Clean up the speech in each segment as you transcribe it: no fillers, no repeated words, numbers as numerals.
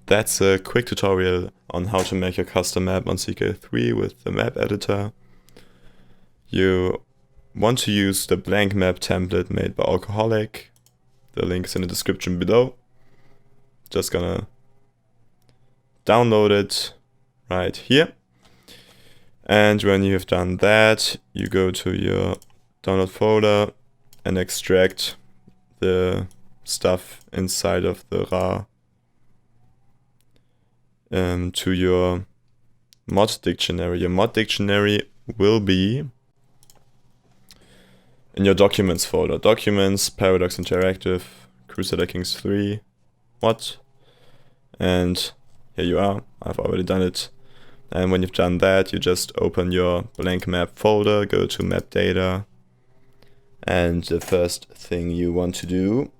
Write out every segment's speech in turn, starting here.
that's a quick tutorial on how to make your custom map on CK3 with the map editor. You want to use the blank map template made by Alcoholic. The link is in the description below. Just gonna download it right here. And when you have done that, you go to your download folder and extract the stuff inside of the RAR to your mod dictionary. Your mod dictionary will be in your documents folder. Documents, Paradox Interactive, Crusader Kings 3, mod. And here you are, I've already done it. And when you've done that, you just open your blank map folder, go to map data. And the first thing you want to do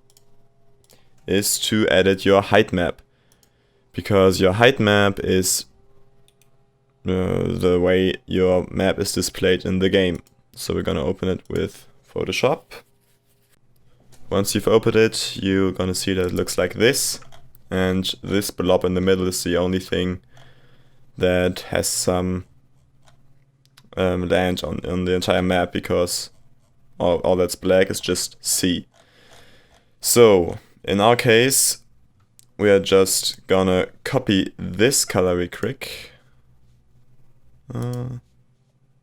is to edit your height map. Because your height map is the way your map is displayed in the game. So we're gonna open it with Photoshop. Once you've opened it, you're gonna see that it looks like this. And this blob in the middle is the only thing that has some land on the entire map, because all that's black is just sea. So in our case, we are just gonna copy this color real quick.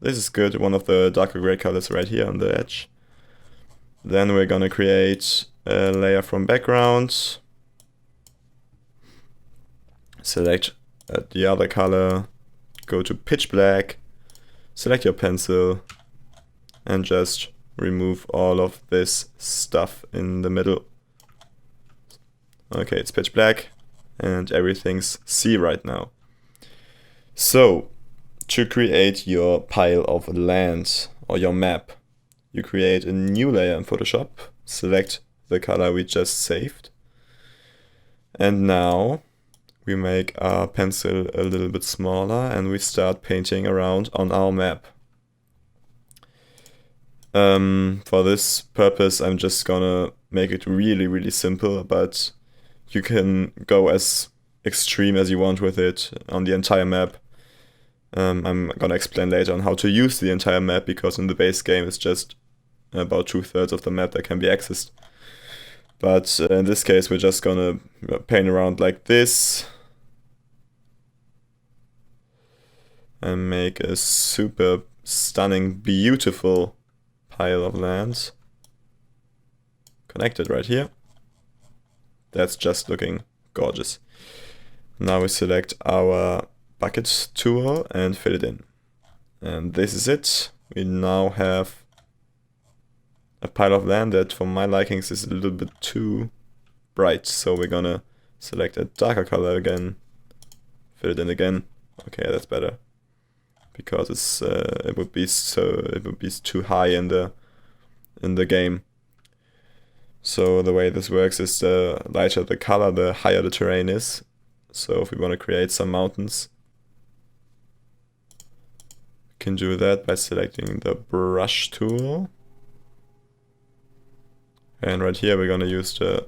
This is good, one of the darker gray colors right here on the edge. Then we're gonna create a layer from background. Select the other color, go to pitch black, select your pencil, and just remove all of this stuff in the middle. Okay, it's pitch black and everything's sea right now. So, to create your pile of land or your map, you create a new layer in Photoshop, select the color we just saved, and now we make our pencil a little bit smaller and we start painting around on our map. For this purpose, I'm just gonna make it really simple, but you can go as extreme as you want with it on the entire map. I'm gonna explain later on how to use the entire map, because in the base game it's just about 2/3 of the map that can be accessed. But in this case we're just gonna paint around like this and make a super stunning, beautiful pile of land connected right here. That's just looking gorgeous. Now we select our bucket tool and fill it in. And this is it. We now have a pile of land that for my likings is a little bit too bright. So we're gonna select a darker color again, fill it in again. Okay, that's better. Because it's it would be too high in the game. So the way this works is the lighter the color, the higher the terrain is. So if we want to create some mountains, we can do that by selecting the brush tool. And right here we're gonna use the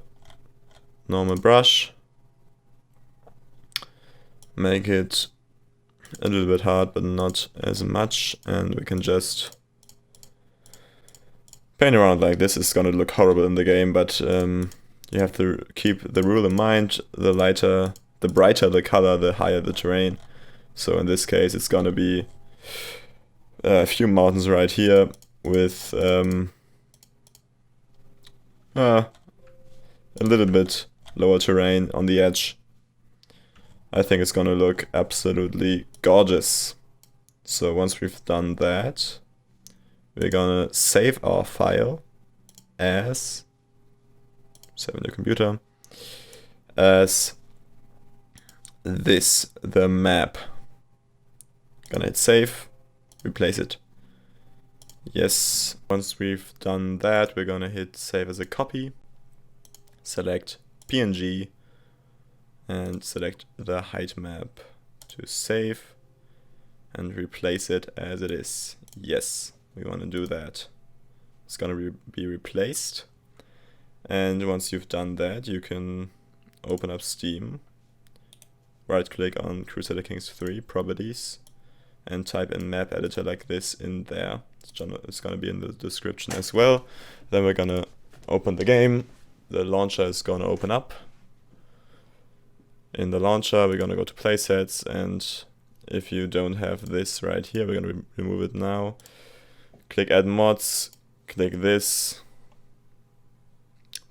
normal brush. Make it a little bit hard, but not as much, and we can just paint around like this. It's gonna look horrible in the game, but you have to keep the rule in mind. The brighter the color, the higher the terrain. So in this case it's gonna be a few mountains right here with a little bit lower terrain on the edge. I think it's gonna look absolutely gorgeous. So once we've done that, we're gonna save our file as, save in the computer, as this, the map. Gonna hit save, replace it. Yes, once we've done that, we're gonna hit save as a copy, select PNG, and select the height map to save and replace it as it is. Yes, we want to do that. It's gonna be replaced. And once you've done that, you can open up Steam right click on Crusader Kings 3 properties and type in map editor like this in there. It's gonna be in the description as well. Then we're gonna open the game. The launcher is gonna open up. In the launcher, we're gonna go to playsets, and if you don't have this right here, we're gonna remove it now. Click add mods, click this.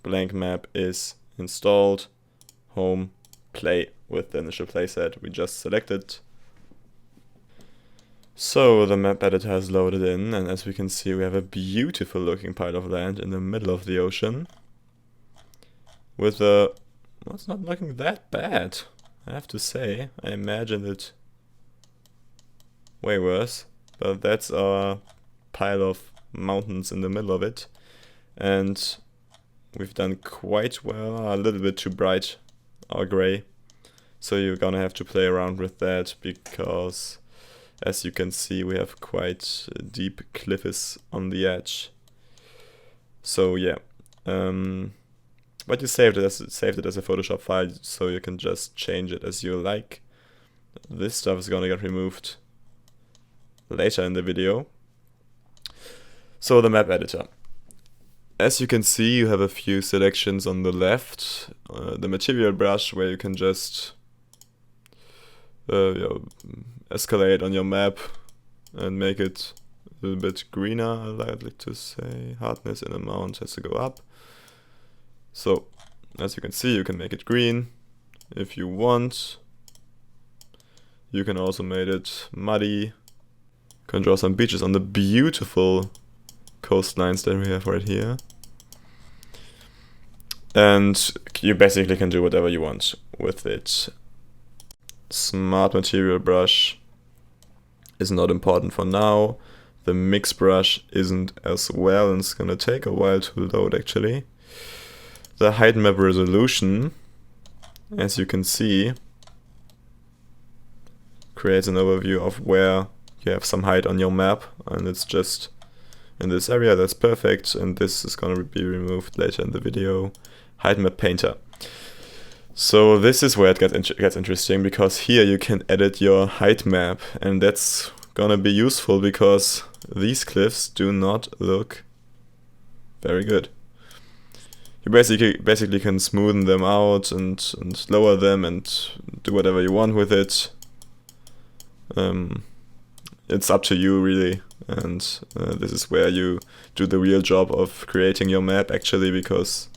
Blank map is installed. Home, play with the initial playset we just selected. So the map editor has loaded in, and as we can see, we have a beautiful looking pile of land in the middle of the ocean. With a... well, it's not looking that bad, I have to say. I imagined it way worse, but that's our pile of mountains in the middle of it. And we've done quite well, a little bit too bright, our gray. So you're gonna have to play around with that, because as you can see, we have quite deep cliffs on the edge. So yeah, but you saved it as a Photoshop file, so you can just change it as you like. This stuff is gonna get removed later in the video. So the map editor. As you can see, you have a few selections on the left. The material brush, where you can just escalate on your map and make it a little bit greener, I'd like to say. Hardness in amount has to go up. So, as you can see, you can make it green if you want. You can also make it muddy. You can draw some beaches on the beautiful coastlines that we have right here. And you basically can do whatever you want with it. Smart material brush is not important for now. The mix brush isn't as well, and it's gonna take a while to load actually. The height map resolution, as you can see, creates an overview of where you have some height on your map, and it's just in this area. That's perfect, and this is gonna be removed later in the video. Height map painter. So this is where it gets interesting, because here you can edit your height map, and that's gonna be useful because these cliffs do not look very good. You basically can smoothen them out and lower them and do whatever you want with it. It's up to you really, and this is where you do the real job of creating your map actually, because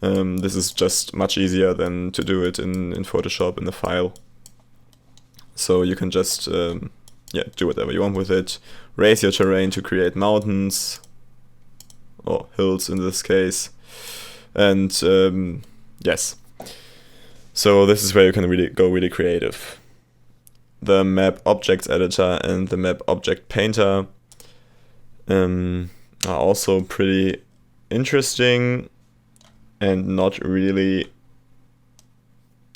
this is just much easier than to do it in Photoshop in the file. So you can just do whatever you want with it. Raise your terrain to create mountains, or hills in this case. And yes, so this is where you can really go really creative. The map objects editor and the map object painter are also pretty interesting and not really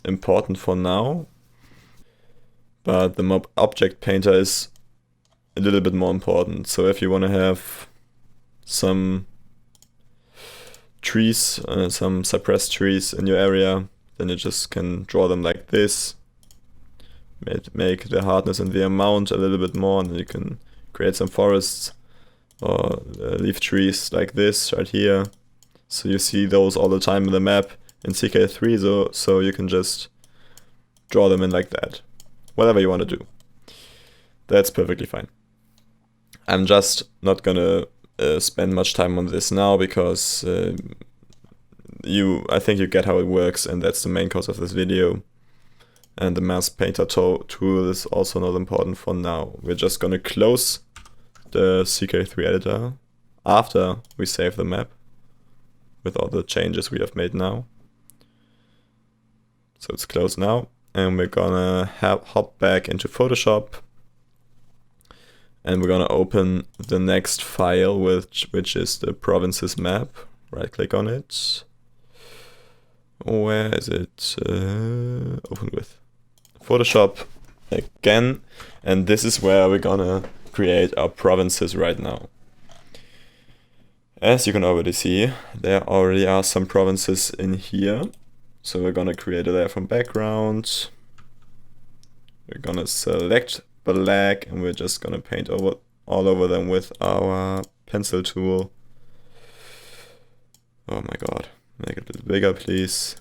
important for now, but the map object painter is a little bit more important. So if you want to have some trees, some suppressed trees in your area, then you just can draw them like this, make the hardness and the amount a little bit more, and then you can create some forests or leaf trees like this right here. So you see those all the time in the map in CK3, so you can just draw them in like that. Whatever you want to do. That's perfectly fine. I'm just not gonna spend much time on this now, because I think you get how it works, and that's the main cause of this video. And the mask painter tool is also not important for now. We're just gonna close the CK3 editor after we save the map with all the changes we have made now. So it's closed now, and we're gonna hop back into Photoshop, and we're gonna open the next file, which is the provinces map. Right click on it. Where is it? Open with Photoshop again, and this is where we're gonna create our provinces right now. As you can already see, there already are some provinces in here. So we're gonna create a layer from background, we're gonna select black and we're just gonna paint all over them with our pencil tool. Oh my god, make it a little bigger please.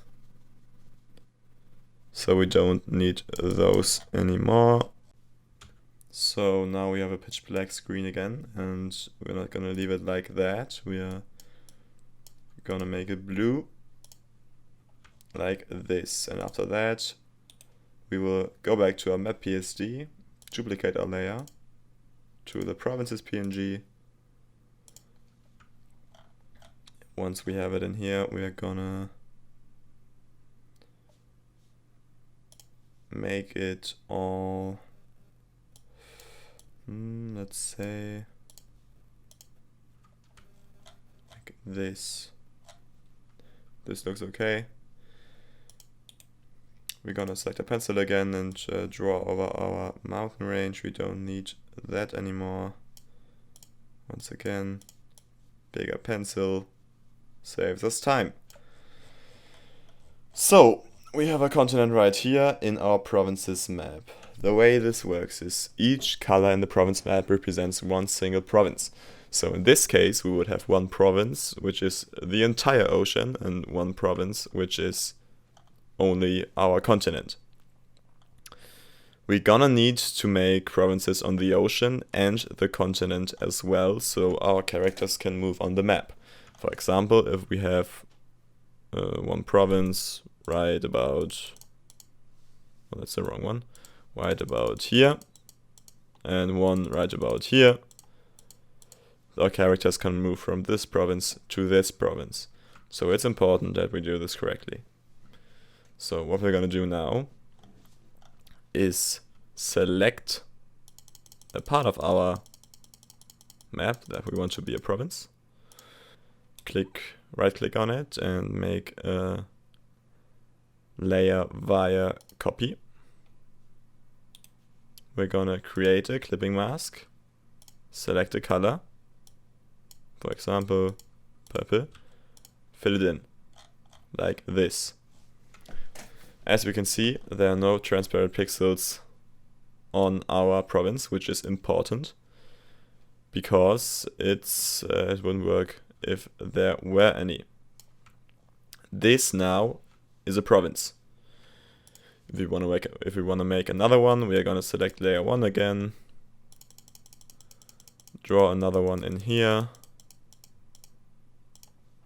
So we don't need those anymore. So now we have a pitch black screen again, and we're not gonna leave it like that. We are gonna make it blue like this, and after that we will go back to our map PSD, duplicate our layer to the provinces PNG. Once we have it in here, we are gonna make it all, let's say like this. This looks okay. We're gonna select a pencil again and draw over our mountain range. We don't need that anymore. Once again, bigger pencil saves us time. So we have a continent right here in our provinces map. The way this works is each color in the province map represents one single province. So in this case we would have one province which is the entire ocean and one province which is only our continent. We're gonna need to make provinces on the ocean and the continent as well, so our characters can move on the map. For example, if we have one province right about, well, that's the wrong one, right about here, and one right about here, our characters can move from this province to this province. So it's important that we do this correctly. So what we're gonna do now is select a part of our map that we want to be a province. Right click on it and make a layer via copy. We're gonna create a clipping mask, select a color, for example purple, fill it in like this. As we can see, there are no transparent pixels on our province, which is important because it wouldn't work if there were any. This now is a province. If we want to make another one, we are going to select layer 1 again, draw another one in here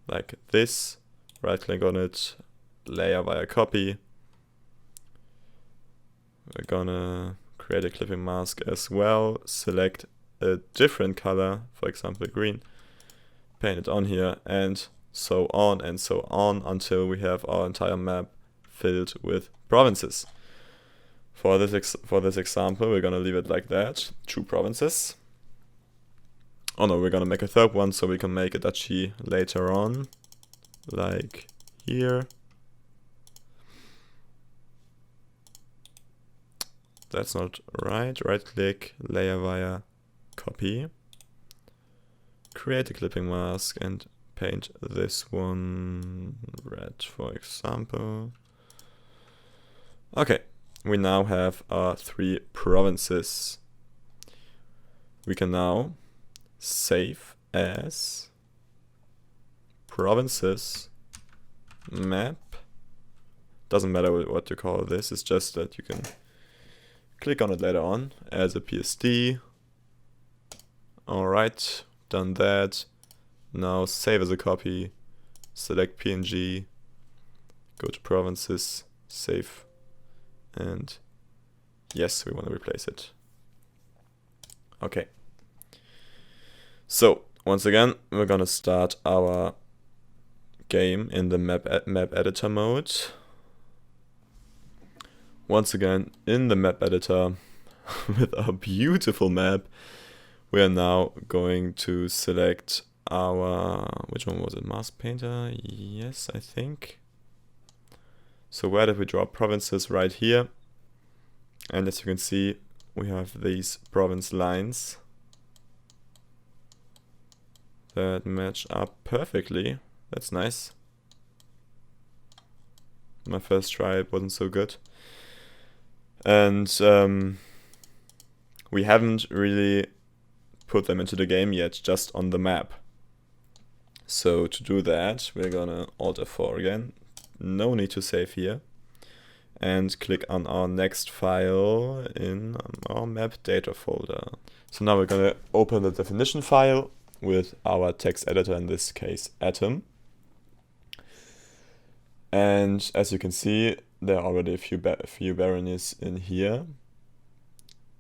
like this, right click on it, layer via copy. We're gonna create a clipping mask as well, select a different color, for example green, paint it on here, and so on until we have our entire map filled with provinces. For this example, we're gonna leave it like that, 2 provinces. Oh no, we're gonna make a third one so we can make a duchy later on, like here. That's not right. Right click, layer via copy, create a clipping mask and paint this one red, for example. Okay, we now have our 3 provinces. We can now save as provinces map. Doesn't matter what you call this, it's just that you can click on it later on as a PSD. Alright, done that. Now save as a copy, select PNG, go to provinces, save, and yes, we want to replace it. Okay. So once again, we're gonna start our game in the map editor mode. Once again, in the map editor with our beautiful map, we are now going to select our, which one was it, mask painter? Yes, I think. So where did we draw provinces? Right here. And as you can see, we have these province lines that match up perfectly. That's nice. My first try, it wasn't so good. And we haven't really put them into the game yet, just on the map. So to do that, we're gonna Alt F4 again. No need to save here. And click on our next file in our map data folder. So now we're gonna open the definition file with our text editor, in this case Atom. And as you can see, there are already a few baronies in here,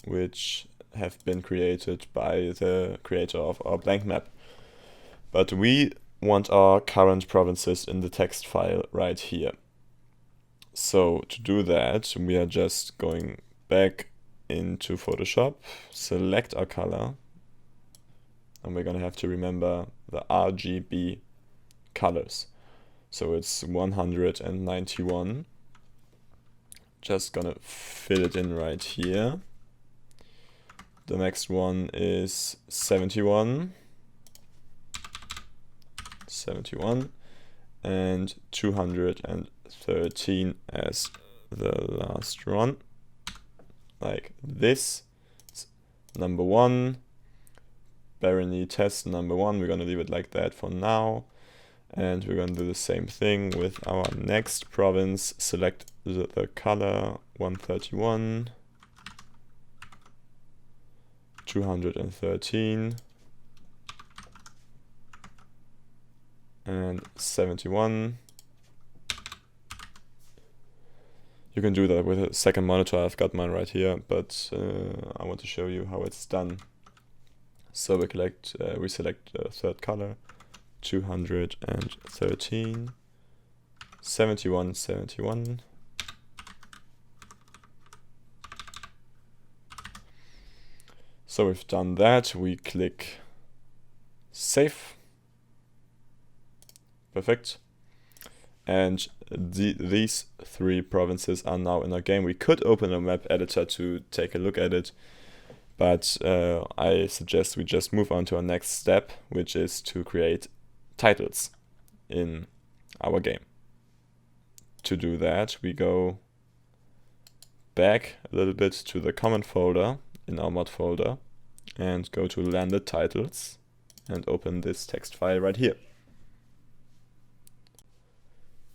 which have been created by the creator of our blank map. But we want our current provinces in the text file right here. So to do that, we are just going back into Photoshop, select our color, and we're gonna have to remember the RGB colors. So it's 191. Just gonna fill it in right here. The next one is 71, and 213 as the last one, like this. Number 1, barony test number 1, we're gonna leave it like that for now. And we're gonna do the same thing with our next province. Select the color 131, 213, and 71. You can do that with a second monitor. I've got mine right here, but I want to show you how it's done. So we select the third color, 213, 71, 71. So we've done that. We click Save. Perfect. And these 3 provinces are now in our game. We could open a map editor to take a look at it, but I suggest we just move on to our next step, which is to create titles in our game. To do that, we go back a little bit to the common folder in our mod folder and go to landed titles and open this text file right here.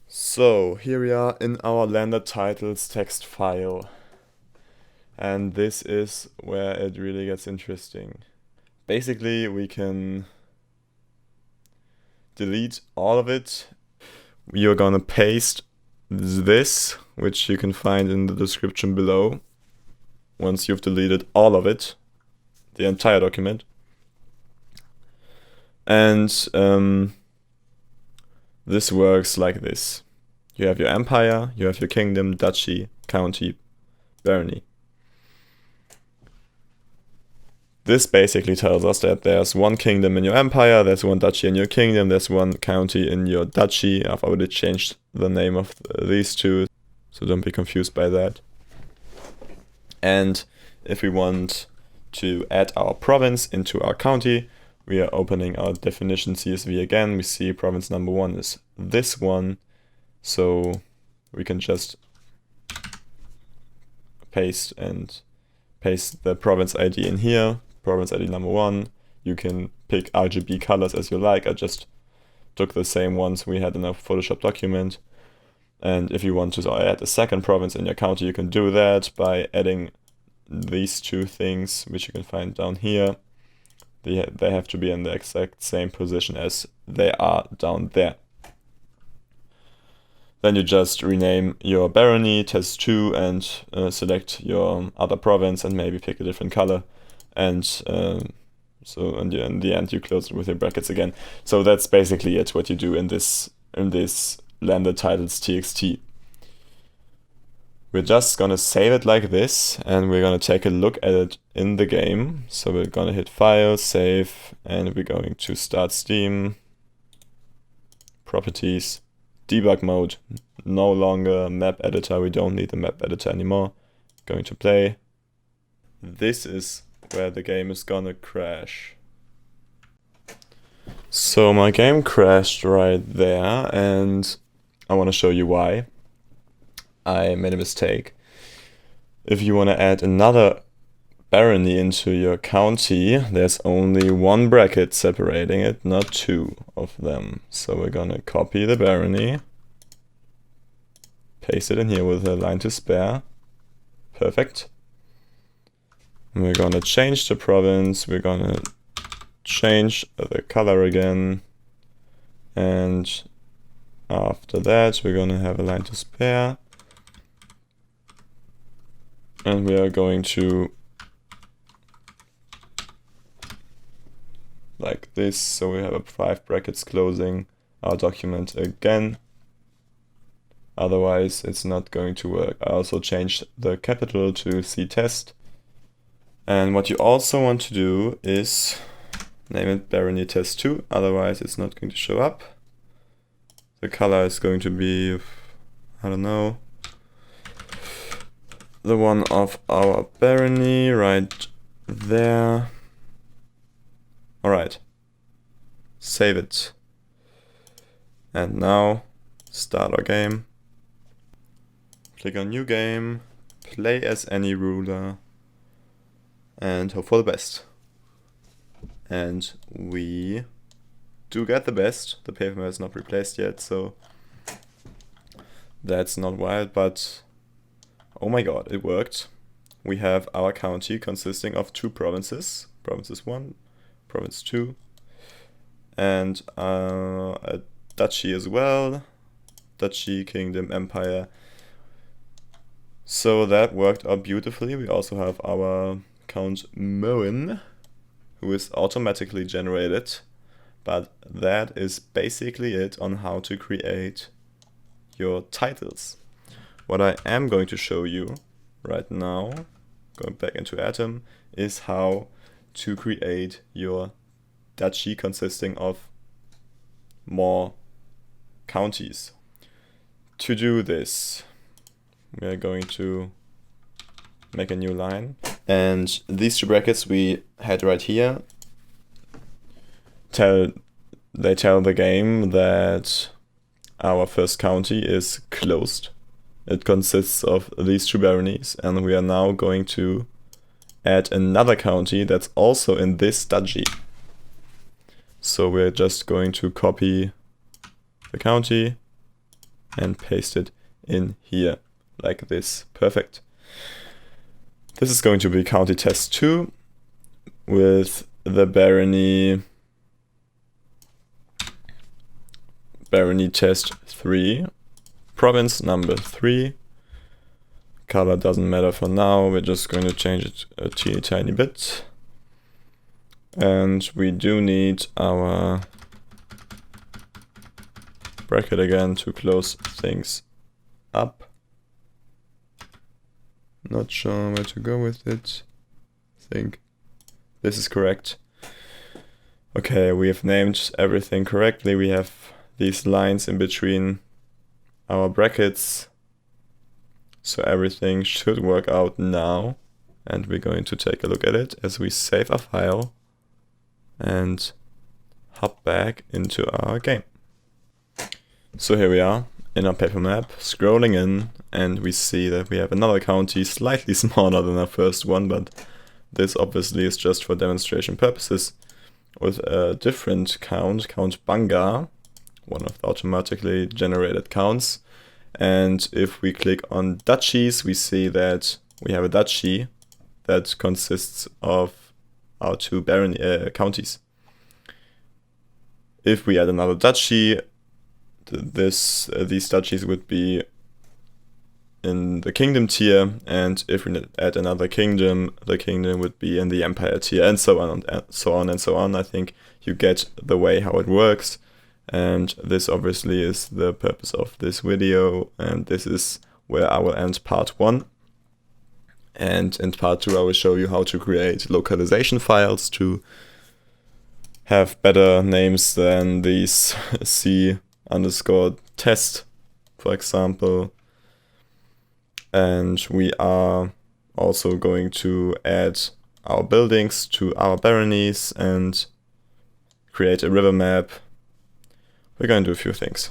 So here we are in our landed titles text file, and this is where it really gets interesting. Basically, we can delete all of it. You're gonna paste this, which you can find in the description below, once you've deleted all of it, the entire document. And this works like this. You have your empire, you have your kingdom, duchy, county, barony. This basically tells us that there's one kingdom in your empire, there's one duchy in your kingdom, there's one county in your duchy. I've already changed the name of these two, so don't be confused by that. And if we want to add our province into our county, we are opening our definition.csv again. We see province number 1 is this one, so we can just paste the province ID in here. Province ID number 1. You can pick RGB colors as you like. I just took the same ones we had in our Photoshop document. And if you want to add a second province in your county, you can do that by adding these 2 things, which you can find down here. They have to be in the exact same position as they are down there. Then you just rename your barony test 2 and select your other province and maybe pick a different color. And so in the end you close it with your brackets again. So that's basically it, what you do in this landed titles txt. We're just gonna save it like this, and we're gonna take a look at it in the game. So we're gonna hit File, Save, and we're going to Start Steam, Properties, Debug Mode, no longer Map Editor. We don't need the Map Editor anymore. Going to play. This is where the game is gonna crash. So my game crashed right there, and I want to show you why. I made a mistake. if you want to add another barony into your county, there's only one bracket separating it, not two of them. So we're gonna copy the barony, paste it in here with a line to spare. Perfect. And we're gonna change the province, we're gonna change the color again, and after that we're gonna have a line to spare. And we are going to like this, so we have a 5 brackets closing our document again. Otherwise it's not going to work. I also changed the capital to C-test. And what you also want to do is name it barony test 2, otherwise it's not going to show up. The color is going to be, I don't know, the one of our barony right there. Alright, save it. And now start our game. Click on new game, play as any ruler, and hope for the best. And we do get the best. The paper map is not replaced yet, so that's not wild, but oh my god, it worked. We have our county consisting of 2 provinces, provinces 1, province 2, and a duchy as well, duchy, kingdom, empire. So that worked out beautifully. We also have our Count Moen, who is automatically generated, but that is basically it on how to create your titles. What I am going to show you right now, going back into Atom, is how to create your duchy consisting of more counties. To do this, we are going to make a new line, and these 2 brackets we had right here tell the game that our first county is closed. It consists of these 2 baronies, and we are now going to add another county that's also in this duchy. So we're just going to copy the county and paste it in here like this. Perfect. This is going to be county test 2 with the barony test 3, province number 3. Color doesn't matter for now, we're just going to change it a teeny tiny bit. And we do need our bracket again to close things up. Not sure where to go with it. I think this is correct. Okay, we have named everything correctly. We have these lines in between our brackets. So everything should work out now. And we're going to take a look at it as we save our file and hop back into our game. So here we are in our paper map, scrolling in, and we see that we have another county slightly smaller than our first one, but this obviously is just for demonstration purposes, with a different count, Count Banga, one of the automatically generated counts. And if we click on duchies, we see that we have a duchy that consists of our 2 barony counties. If we add another duchy, these duchies would be in the kingdom tier, and if we add another kingdom, the kingdom would be in the empire tier, and so on and so on and so on. I think you get the way how it works, and this obviously is the purpose of this video, and this is where I will end part 1. And in part 2 I will show you how to create localization files to have better names than these C_test, for example. And we are also going to add our buildings to our baronies and create a river map. We're going to do a few things.